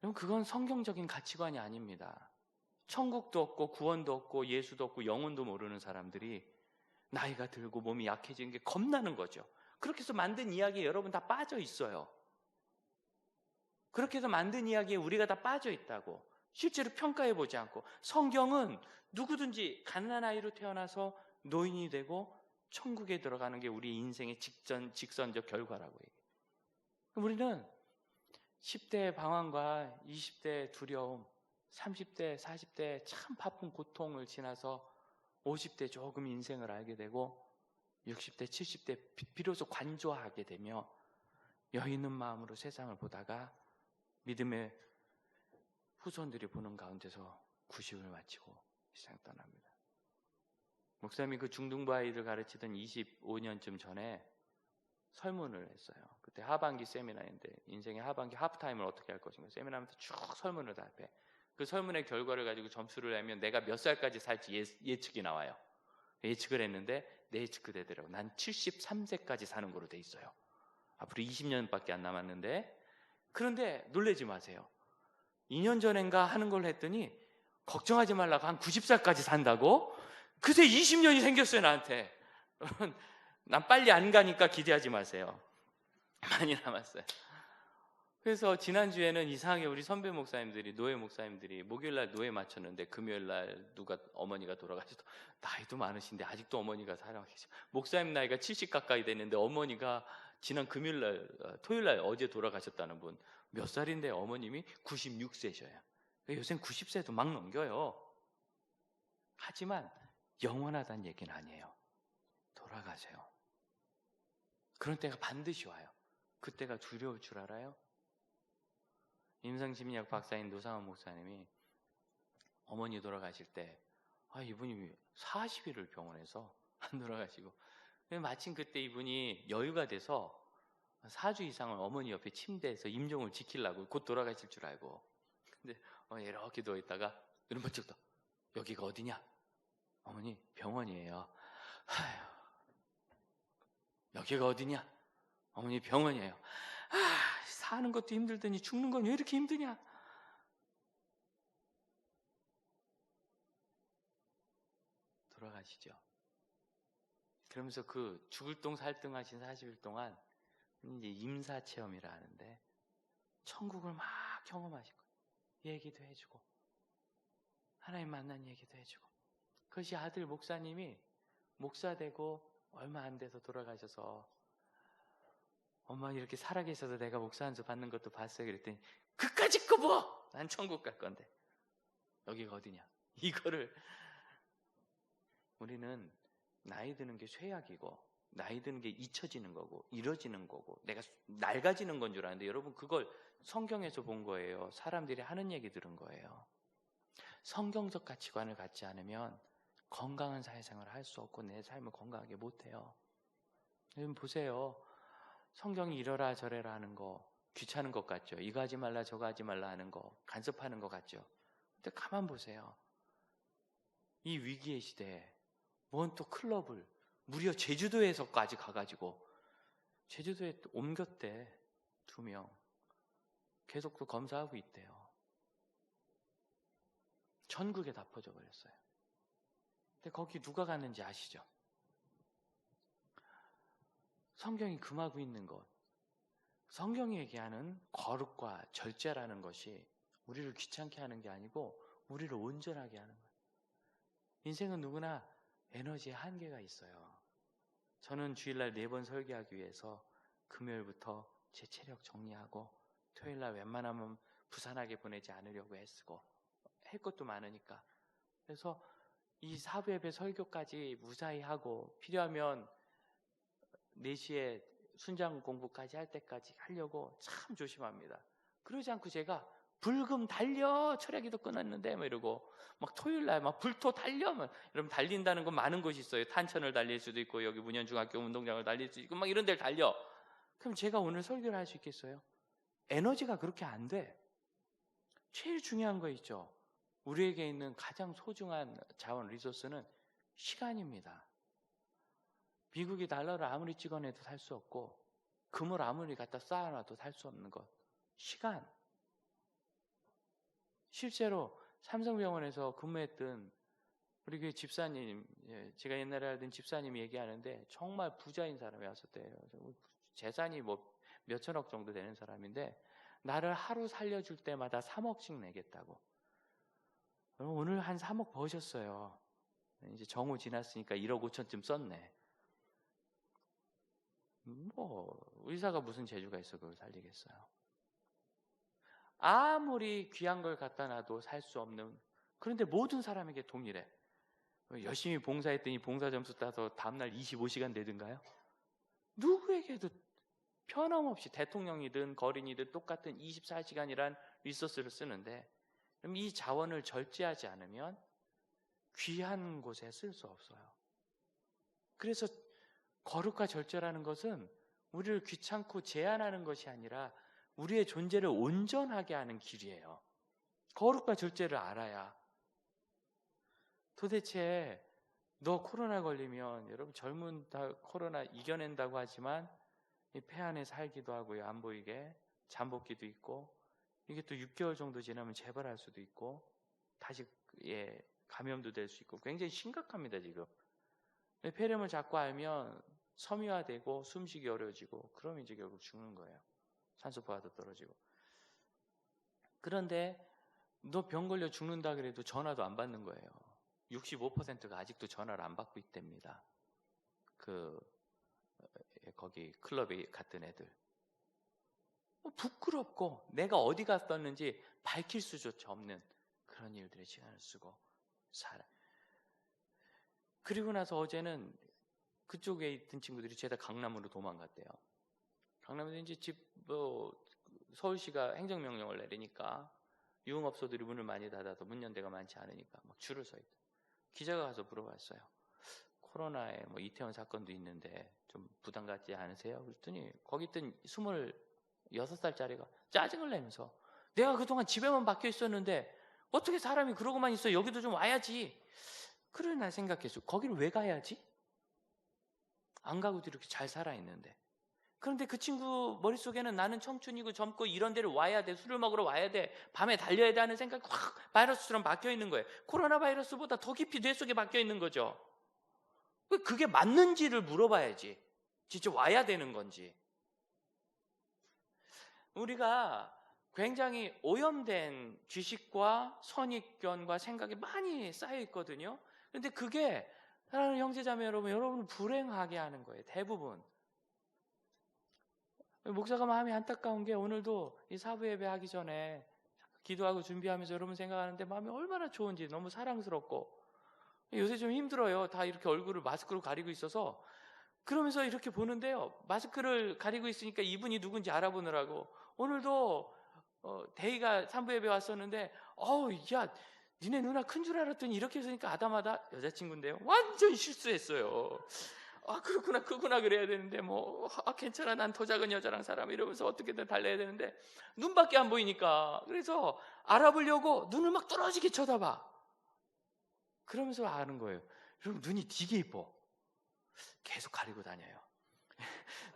여러분 그건 성경적인 가치관이 아닙니다. 천국도 없고 구원도 없고 예수도 없고 영혼도 모르는 사람들이 나이가 들고 몸이 약해지는 게 겁나는 거죠. 그렇게 해서 만든 이야기에 여러분 다 빠져 있어요. 그렇게 해서 만든 이야기에 우리가 다 빠져 있다고. 실제로 평가해 보지 않고. 성경은 누구든지 가난한 아이로 태어나서 노인이 되고 천국에 들어가는 게 우리 인생의 직선적 결과라고 얘기해요. 우리는 10대의 방황과 20대의 두려움, 30대, 40대 참 바쁜 고통을 지나서 50대 조금 인생을 알게 되고 60대, 70대 비로소 관조하게 되며 여유 있는 마음으로 세상을 보다가 믿음의 후손들이 보는 가운데서 90을 마치고 세상 떠납니다. 목사님이 그 중등부 아이들 가르치던 25년쯤 전에 설문을 했어요. 그때 하반기 세미나인데 인생의 하반기 하프타임을 어떻게 할 것인가 세미나하면서 쭉 설문을 다 해. 그 설문의 결과를 가지고 점수를 내면 내가 몇 살까지 살지 예측이 나와요. 예측을 했는데 내 예측 그대로 난 73세까지 사는 거로 돼 있어요. 앞으로 20년밖에 안 남았는데 그런데 놀라지 마세요. 2년 전인가 하는 걸 했더니 걱정하지 말라고 한 90살까지 산다고? 그새 20년이 생겼어요 나한테. 난 빨리 안 가니까 기대하지 마세요. 많이 남았어요. 그래서 지난주에는 이상하게 우리 선배 목사님들이 노예 목사님들이 목요일날 노예 마쳤는데 금요일날 누가 어머니가 돌아가셔서 나이도 많으신데 아직도 어머니가 살아계셔. 목사님 나이가 70 가까이 됐는데 어머니가 지난 금요일날 토요일날 어제 돌아가셨다는 분 몇 살인데 어머님이 96세셔요. 요새는 90세도 막 넘겨요. 하지만 영원하다는 얘기는 아니에요. 돌아가세요. 그런 때가 반드시 와요. 그때가 두려울 줄 알아요? 임상심리학 박사인 노상원 목사님이 어머니 돌아가실 때 이분이 40일을 병원에서 안 돌아가시고 마침 그때 이분이 여유가 돼서 4주 이상을 어머니 옆에 침대에서 임종을 지키려고 곧 돌아가실 줄 알고 근데 이렇게 누워있다가 눈을 번쩍 떠 여기가 어디냐? 어머니 병원이에요. 여기가 어디냐? 어머니 병원이에요. 사는 것도 힘들더니 죽는 건 왜 이렇게 힘드냐? 돌아가시죠. 그러면서 그 죽을 똥 살 똥 하신 40일 동안 이제 임사체험이라 하는데 천국을 막 경험하신 거예요. 얘기도 해주고 하나님 만난 얘기도 해주고 그것이 아들 목사님이 목사 되고 얼마 안 돼서 돌아가셔서 엄마 이렇게 살아계셔서 내가 목사 한 수 받는 것도 봤어요. 그랬더니 그까짓 거 뭐? 난 천국 갈 건데 여기가 어디냐? 이거를 우리는 나이 드는 게 쇠약이고 나이 드는 게 잊혀지는 거고 이뤄지는 거고 내가 낡아지는 건 줄 아는데 여러분 그걸 성경에서 본 거예요. 사람들이 하는 얘기 들은 거예요. 성경적 가치관을 갖지 않으면 건강한 사회생활을 할 수 없고 내 삶을 건강하게 못해요. 여러분 보세요. 성경이 이러라 저래라 하는 거 귀찮은 것 같죠. 이거 하지 말라 저거 하지 말라 하는 거 간섭하는 것 같죠. 근데 가만 보세요. 이 위기의 시대에 뭔 또 클럽을 무려 제주도에서까지 가가지고 제주도에 또 옮겼대. 2명 계속 또 검사하고 있대요. 전국에 다 퍼져버렸어요. 근데 거기 누가 갔는지 아시죠? 성경이 금하고 있는 것, 성경이 얘기하는 거룩과 절제라는 것이 우리를 귀찮게 하는 게 아니고 우리를 온전하게 하는 거예요. 인생은 누구나 에너지의 한계가 있어요. 저는 주일날 4번 설교하기 위해서 금요일부터 제 체력 정리하고 토요일날 웬만하면 부산하게 보내지 않으려고 애쓰고 할 것도 많으니까 그래서 이 사부 예배 설교까지 무사히 하고 필요하면 4시에 순장 공부까지 할 때까지 하려고 참 조심합니다. 그러지 않고 제가 불금 달려 철야기도 끝났는데 뭐 이러고 막 토요일날 막 불토 달려 막 여러분 달린다는 건 많은 곳이 있어요. 탄천을 달릴 수도 있고 여기 문현중학교 운동장을 달릴 수도 있고 막 이런 데를 달려. 그럼 제가 오늘 설교를 할 수 있겠어요? 에너지가 그렇게 안 돼. 제일 중요한 거 있죠. 우리에게 있는 가장 소중한 자원 리소스는 시간입니다. 미국이 달러를 아무리 찍어내도 살 수 없고 금을 아무리 갖다 쌓아놔도 살 수 없는 것, 시간. 실제로 삼성병원에서 근무했던 우리 교회 집사님, 제가 옛날에 알던 집사님이 얘기하는데 정말 부자인 사람이 왔었대요. 재산이 뭐 몇천억 정도 되는 사람인데 나를 하루 살려줄 때마다 3억씩 내겠다고. 오늘 한 3억 버셨어요. 이제 정오 지났으니까 1억 5천쯤 썼네. 뭐 의사가 무슨 재주가 있어 그걸 살리겠어요. 아무리 귀한 걸 갖다 놔도 살 수 없는, 그런데 모든 사람에게 동일해. 열심히 봉사했더니 봉사 점수 따서 다음날 25시간 되든가요? 누구에게도 편함없이 대통령이든 거린이든 똑같은 24시간이란 리소스를 쓰는데, 그럼 이 자원을 절제하지 않으면 귀한 곳에 쓸 수 없어요. 그래서 거룩과 절제라는 것은 우리를 귀찮고 제한하는 것이 아니라 우리의 존재를 온전하게 하는 길이에요. 거룩과 절제를 알아야. 도대체 너 코로나 걸리면, 여러분 젊은 다 코로나 이겨낸다고 하지만 이 폐 안에 살기도 하고요. 안 보이게 잠복기도 있고, 이게 또 6개월 정도 지나면 재발할 수도 있고 다시 감염도 될 수 있고 굉장히 심각합니다. 지금 폐렴을 자꾸 알면 섬유화되고 숨쉬기 어려워지고, 그럼 이제 결국 죽는 거예요. 산소포화도 떨어지고. 그런데 너 병 걸려 죽는다 그래도 전화도 안 받는 거예요. 65%가 아직도 전화를 안 받고 있답니다. 거기 클럽에 갔던 애들. 부끄럽고 내가 어디 갔었는지 밝힐 수조차 없는 그런 일들의 시간을 쓰고 살아. 그리고 나서 어제는 그쪽에 있던 친구들이 죄다 강남으로 도망갔대요. 강남에서 이제 서울시가 행정명령을 내리니까 유흥업소들이 문을 많이 닫아서 문 연대가 많지 않으니까 막 줄을 서 있다. 기자가 가서 물어봤어요. 코로나에 뭐 이태원 사건도 있는데 좀 부담 갖지 않으세요? 그랬더니 거기 있던 26살짜리가 짜증을 내면서, 내가 그동안 집에만 박혀 있었는데 어떻게 사람이 그러고만 있어? 여기도 좀 와야지. 그래, 나 생각했어. 거기를 왜 가야지? 안 가고도 이렇게 잘 살아있는데. 그런데 그 친구 머릿속에는 나는 청춘이고 젊고 이런 데를 와야 돼, 술을 먹으러 와야 돼, 밤에 달려야 돼 하는 생각이 확 바이러스처럼 박혀 있는 거예요. 코로나 바이러스보다 더 깊이 뇌 속에 박혀 있는 거죠. 그게 맞는지를 물어봐야지, 진짜 와야 되는 건지. 우리가 굉장히 오염된 지식과 선입견과 생각이 많이 쌓여 있거든요. 그런데 그게 사랑하는 형제자매 여러분을 불행하게 하는 거예요. 대부분. 목사가 마음이 안타까운 게, 오늘도 이 사부 예배 하기 전에 기도하고 준비하면서 여러분 생각하는데 마음이 얼마나 좋은지, 너무 사랑스럽고. 요새 좀 힘들어요. 다 이렇게 얼굴을 마스크로 가리고 있어서. 그러면서 이렇게 보는데요, 마스크를 가리고 있으니까 이분이 누군지 알아보느라고. 오늘도 대희가 산부 예배 왔었는데, 야, 니네 누나 큰 줄 알았더니 이렇게 했으니까 아담하다. 여자친구인데요. 완전 실수했어요. 그렇구나 그래야 되는데 괜찮아, 난 더 작은 여자랑 살아 이러면서 어떻게든 달래야 되는데 눈밖에 안 보이니까. 그래서 알아보려고 눈을 막 떨어지게 쳐다봐. 그러면서 아는 거예요. 여러분, 눈이 되게 이뻐. 계속 가리고 다녀요.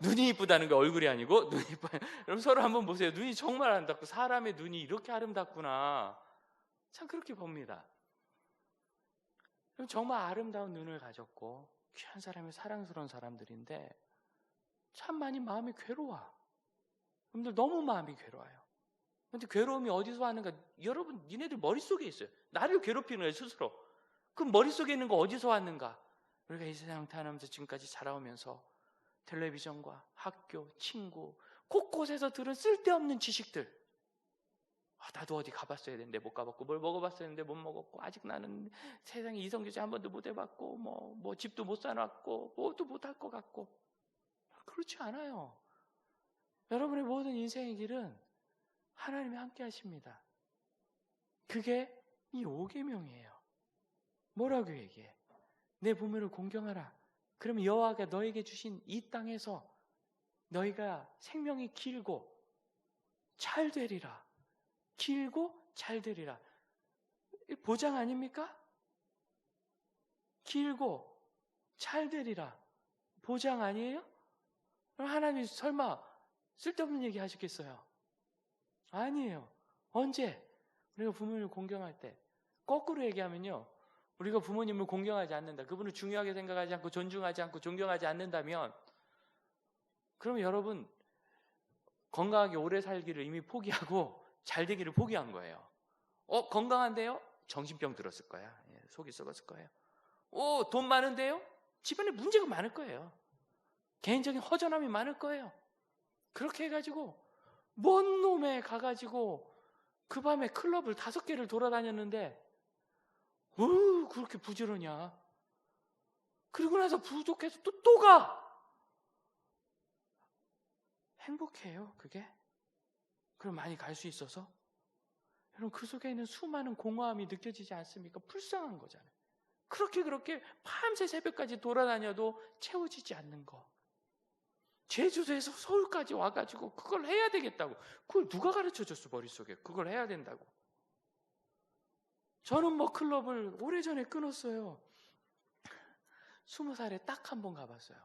눈이 이쁘다는 게 얼굴이 아니고 눈이 이뻐요. 여러분, 서로 한번 보세요. 눈이 정말 아름답고, 사람의 눈이 이렇게 아름답구나, 참 그렇게 봅니다. 정말 아름다운 눈을 가졌고 귀한 사람이, 사랑스러운 사람들인데 참 많이 마음이 괴로워. 여러분들 너무 마음이 괴로워요. 그런데 괴로움이 어디서 왔는가? 여러분, 니네들 머릿속에 있어요. 나를 괴롭히는 거예요, 스스로. 그럼 머릿속에 있는 거 어디서 왔는가? 우리가 이 세상 태어나면서 지금까지 자라오면서 텔레비전과 학교, 친구, 곳곳에서 들은 쓸데없는 지식들. 나도 어디 가봤어야 되는데 못 가봤고, 뭘 먹어봤어야 되는데 못 먹었고, 아직 나는 세상에 이성교제 한 번도 못 해봤고, 뭐 집도 못 사놨고, 뭐도 못 할 것 같고. 그렇지 않아요. 여러분의 모든 인생의 길은 하나님이 함께 하십니다. 그게 이 5계명이에요. 뭐라고 얘기해? 내 부모를 공경하라. 그러면 여호와가 너에게 주신 이 땅에서 너희가 생명이 길고 잘 되리라. 길고 잘 되리라. 보장 아닙니까? 길고 잘 되리라. 보장 아니에요? 그럼 하나님이 설마 쓸데없는 얘기 하시겠어요? 아니에요. 언제? 우리가 부모님을 공경할 때. 거꾸로 얘기하면요, 우리가 부모님을 공경하지 않는다, 그분을 중요하게 생각하지 않고 존중하지 않고 존경하지 않는다면, 그럼 여러분 건강하게 오래 살기를 이미 포기하고 잘 되기를 포기한 거예요. 건강한데요? 정신병 들었을 거야. 속이 썩었을 거예요. 돈 많은데요? 집안에 문제가 많을 거예요. 개인적인 허전함이 많을 거예요. 그렇게 해가지고 먼 놈에 가가지고 그 밤에 클럽을 5개를 돌아다녔는데 그렇게 부지런냐? 그리고 나서 부족해서 또 가! 행복해요, 그게? 그럼 많이 갈 수 있어서? 여러분, 그 속에 있는 수많은 공허함이 느껴지지 않습니까? 불쌍한 거잖아요. 그렇게 밤새 새벽까지 돌아다녀도 채워지지 않는 거. 제주도에서 서울까지 와가지고 그걸 해야 되겠다고. 그걸 누가 가르쳐줬어, 머릿속에. 그걸 해야 된다고. 저는 클럽을 오래전에 끊었어요. 20살에 딱 한 번 가봤어요.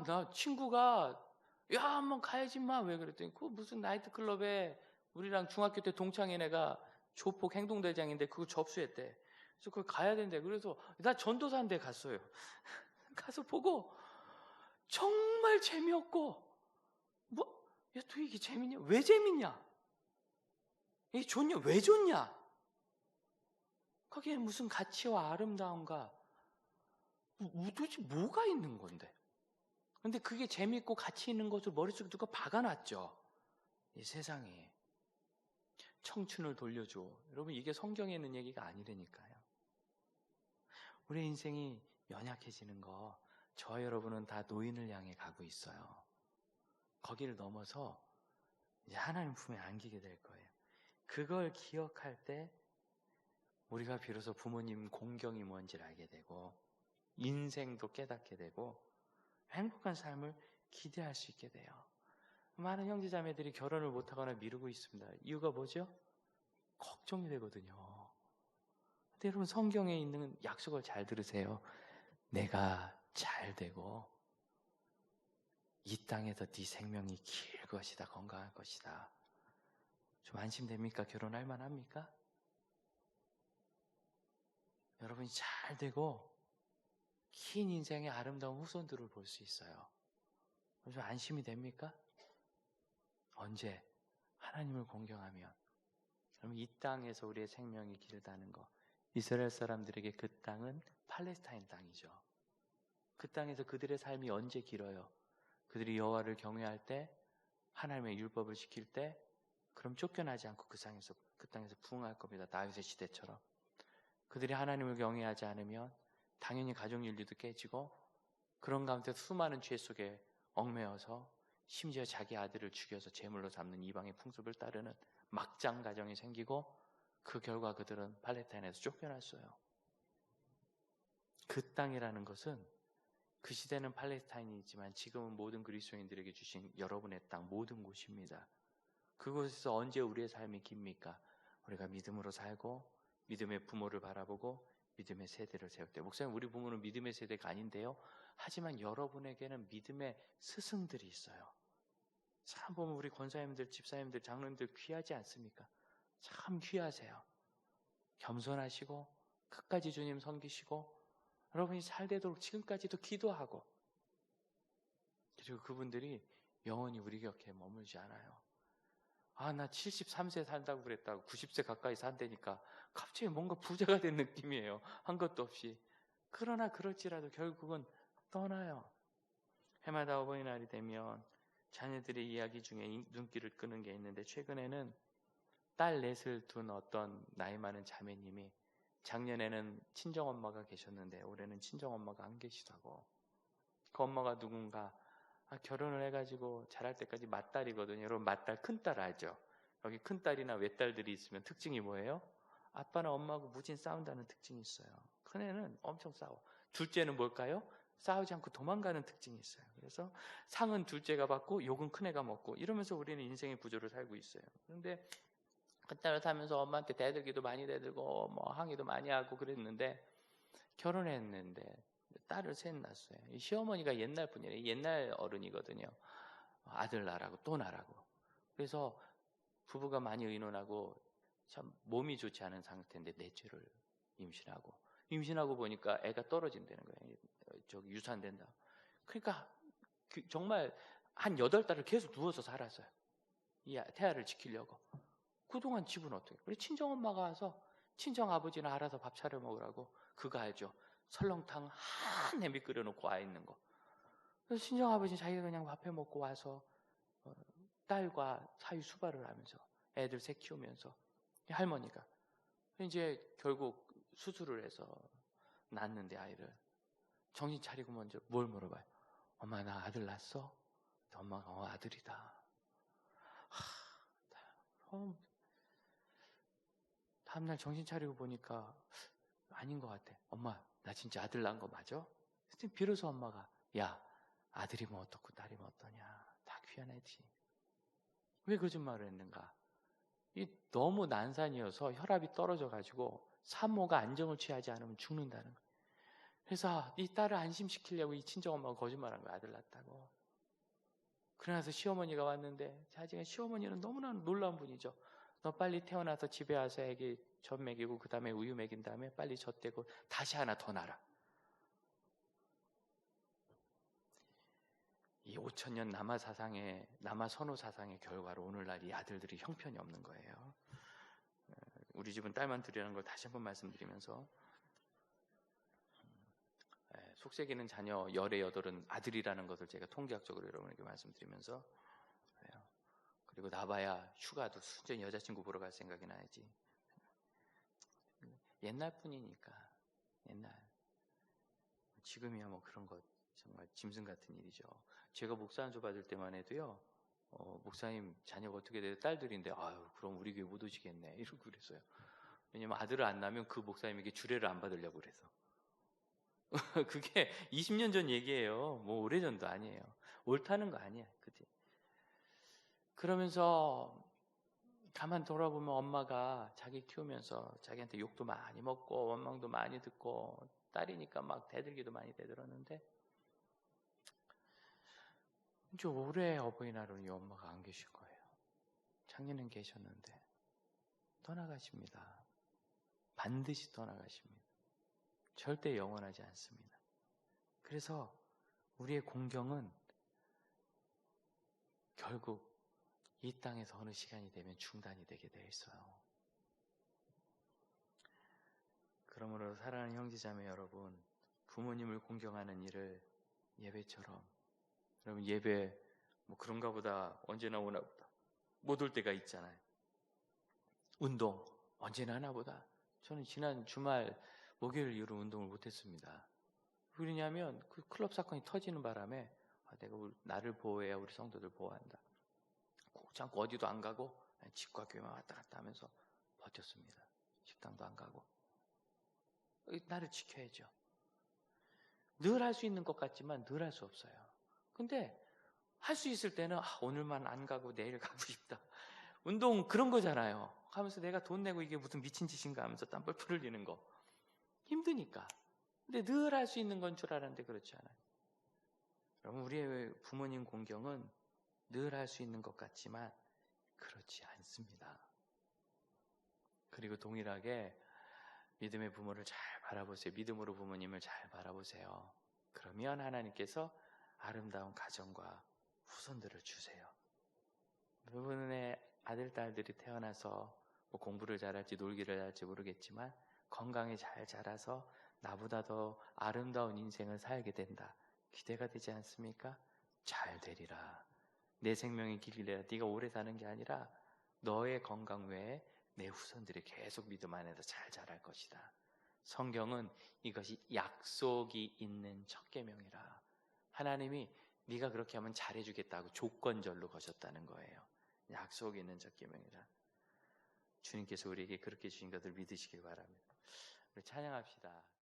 나 친구가 야, 한번 가야지 마. 왜 그랬더니 그 무슨 나이트클럽에 우리랑 중학교 때 동창인 애가 조폭 행동대장인데 그거 접수했대. 그래서 그걸 가야 된대. 그래서 나 전도사인데 갔어요. 가서 보고 정말 재미없고, 야, 또 이게 재밌냐? 왜 재밌냐? 이게 좋냐? 왜 좋냐? 거기에 무슨 가치와 아름다움과 도대체 뭐가 있는 건데? 근데 그게 재밌고 가치 있는 것을 머릿속에 누가 박아놨죠. 이 세상에. 청춘을 돌려줘. 여러분, 이게 성경에 있는 얘기가 아니라니까요. 우리 인생이 연약해지는 거, 저와 여러분은 다 노인을 향해 가고 있어요. 거기를 넘어서 이제 하나님 품에 안기게 될 거예요. 그걸 기억할 때 우리가 비로소 부모님 공경이 뭔지를 알게 되고 인생도 깨닫게 되고 행복한 삶을 기대할 수 있게 돼요. 많은 형제자매들이 결혼을 못하거나 미루고 있습니다. 이유가 뭐죠? 걱정이 되거든요. 근데 여러분, 성경에 있는 약속을 잘 들으세요. 내가 잘 되고 이 땅에서 네 생명이 길 것이다, 건강할 것이다. 좀 안심됩니까? 결혼할 만합니까? 여러분이 잘 되고 긴 인생의 아름다운 후손들을 볼 수 있어요. 좀 안심이 됩니까? 언제? 하나님을 공경하면. 그럼 이 땅에서 우리의 생명이 길다는 거. 이스라엘 사람들에게 그 땅은 팔레스타인 땅이죠. 그 땅에서 그들의 삶이 언제 길어요? 그들이 여호와를 경외할 때, 하나님의 율법을 지킬 때, 그럼 쫓겨나지 않고 그 땅에서 부흥할 겁니다. 다윗의 시대처럼. 그들이 하나님을 경외하지 않으면 당연히 가족윤리도 깨지고, 그런 가운데 수많은 죄 속에 얽매여서 심지어 자기 아들을 죽여서 제물로 삼는 이방의 풍습을 따르는 막장 가정이 생기고, 그 결과 그들은 팔레스타인에서 쫓겨났어요. 그 땅이라는 것은 그 시대는 팔레스타인이지만 지금은 모든 그리스도인들에게 주신 여러분의 땅, 모든 곳입니다. 그곳에서 언제 우리의 삶이 깁니까? 우리가 믿음으로 살고 믿음의 부모를 바라보고 믿음의 세대를 세울 때. 목사님, 우리 부모는 믿음의 세대가 아닌데요. 하지만 여러분에게는 믿음의 스승들이 있어요. 참 보면 우리 권사님들, 집사님들, 장로님들 귀하지 않습니까? 참 귀하세요. 겸손하시고 끝까지 주님 섬기시고 여러분이 잘 되도록 지금까지도 기도하고, 그리고 그분들이 영원히 우리 곁에 머물지 않아요. 나 73세 산다고 그랬다고 90세 가까이 산다니까 갑자기 뭔가 부자가 된 느낌이에요. 한 것도 없이. 그러나 그럴지라도 결국은 떠나요. 해마다 어버이날이 되면 자녀들의 이야기 중에 눈길을 끄는 게 있는데, 최근에는 딸 넷을 둔 어떤 나이 많은 자매님이 작년에는 친정엄마가 계셨는데 올해는 친정엄마가 안 계시다고. 그 엄마가 누군가 결혼을 해가지고 자랄 때까지 맏딸이거든요. 여러분, 맏딸, 큰딸 알죠? 여기 큰딸이나 외딸들이 있으면 특징이 뭐예요? 아빠나 엄마하고 무진 싸운다는 특징이 있어요. 큰애는 엄청 싸워. 둘째는 뭘까요? 싸우지 않고 도망가는 특징이 있어요. 그래서 상은 둘째가 받고 욕은 큰애가 먹고, 이러면서 우리는 인생의 구조를 살고 있어요. 그런데 큰딸을 타면서 엄마한테 대들기도 많이 대들고 항의도 많이 하고 그랬는데, 결혼했는데 딸을 셋 낳았어요. 이 시어머니가 옛날 분이에요. 옛날 어른이거든요. 아들 낳으라고 또 낳으라고. 그래서 부부가 많이 의논하고 참 몸이 좋지 않은 상태인데 넷째를 임신하고 보니까 애가 떨어진다는 거예요. 저기 유산된다. 그러니까 정말 한 8달을 계속 누워서 살았어요. 이 태아를 지키려고. 그동안 집은 어떻게? 우리 친정엄마가 와서 친정아버지는 알아서 밥 차려 먹으라고. 그거 알죠? 설렁탕 한 냄비 끓여놓고 와 있는 거. 그래서 친정아버지는 자기가 그냥 밥해 먹고 와서 딸과 사위 수발을 하면서 애들 셋 키우면서 할머니가 이제 결국 수술을 해서 낳았는데 아이를 정신 차리고 먼저 뭘 물어봐요? 엄마 나 아들 낳았어? 엄마가 아들이다. 그럼 다음날 정신 차리고 보니까 아닌 것 같아. 엄마 나 진짜 아들 낳은 거 맞아? 비로소 엄마가 야 아들이면 어떻고 딸이면 어떠냐. 다 귀한 애지. 왜 거짓말을 했는가? 너무 난산이어서 혈압이 떨어져가지고 산모가 안정을 취하지 않으면 죽는다는 거예요. 그래서 이 딸을 안심시키려고 이 친정엄마가 거짓말한 거야. 아들 낳았다고. 그러나서 시어머니가 왔는데 자기가 시어머니는 너무나 놀라운 분이죠. 너 빨리 태어나서 집에 와서 애기 젖 먹이고 그 다음에 우유 먹인 다음에 빨리 젖 떼고 다시 하나 더 낳아라. 이 5,000년 남아 선호 사상의 결과로 오늘날 이 아들들이 형편이 없는 거예요. 우리 집은 딸만 둘이라는 걸 다시 한번 말씀드리면서 속세기는 자녀 열의 8은 아들이라는 것을 제가 통계학적으로 여러분에게 말씀드리면서 그리고 나봐야 휴가도 순전히 여자친구 보러 갈 생각이 나야지. 옛날 뿐이니까. 옛날. 지금이야 뭐 그런 것 정말 짐승 같은 일이죠. 제가 목사 안수 받을 때만 해도요. 목사님 자녀가 어떻게 돼요? 딸들인데 아유 그럼 우리 교회 못 오시겠네 이러고 그랬어요. 왜냐면 아들을 안 낳으면 그 목사님에게 주례를 안 받으려고 그래서. 그게 20년 전 얘기예요. 뭐 오래전도 아니에요. 옳다는 거 아니야. 그치? 그러면서 가만 돌아보면 엄마가 자기 키우면서 자기한테 욕도 많이 먹고 원망도 많이 듣고 딸이니까 막 대들기도 많이 대들었는데 이제 올해 어버이날은 이 엄마가 안 계실 거예요. 작년엔 계셨는데 떠나가십니다. 반드시 떠나가십니다. 절대 영원하지 않습니다. 그래서 우리의 공경은 결국 이 땅에서 어느 시간이 되면 중단이 되게 돼 있어요. 그러므로 사랑하는 형제자매 여러분, 부모님을 공경하는 일을 예배처럼, 여러분 예배 뭐 그런가 보다 언제나 오나 보다 못 올 때가 있잖아요. 운동 언제나 하나 보다. 저는 지난 주말 목요일 이후로 운동을 못했습니다. 왜냐하면 그 클럽 사건이 터지는 바람에 내가 나를 보호해야 우리 성도들 보호한다. 꼭 참고 어디도 안 가고 집과 교회만 왔다 갔다 하면서 버텼습니다. 식당도 안 가고. 나를 지켜야죠. 늘 할 수 있는 것 같지만 늘 할 수 없어요. 근데 할 수 있을 때는 오늘만 안 가고 내일 가고 싶다. 운동 그런 거잖아요. 하면서 내가 돈 내고 이게 무슨 미친 짓인가 하면서 땀 뻘뻘 흘리는 거. 힘드니까. 근데 늘 할 수 있는 건 줄 알았는데 그렇지 않아요. 여러분 우리의 부모님 공경은 늘 할 수 있는 것 같지만 그렇지 않습니다. 그리고 동일하게 믿음의 부모를 잘 바라보세요. 믿음으로 부모님을 잘 바라보세요. 그러면 하나님께서 아름다운 가정과 후손들을 주세요. 여러분의 아들, 딸들이 태어나서 뭐 공부를 잘할지 놀기를 잘할지 모르겠지만 건강히 잘 자라서 나보다 더 아름다운 인생을 살게 된다. 기대가 되지 않습니까? 잘 되리라. 내 생명의 길이라. 네가 오래 사는 게 아니라 너의 건강 외에 내 후손들이 계속 믿음 안에서 잘 자랄 것이다. 성경은 이것이 약속이 있는 첫 계명이라. 하나님이 네가 그렇게 하면 잘해주겠다고 조건절로 거셨다는 거예요. 약속이 있는 첫 계명이라. 주님께서 우리에게 그렇게 주신 것을 믿으시길 바랍니다. 우리 찬양합시다.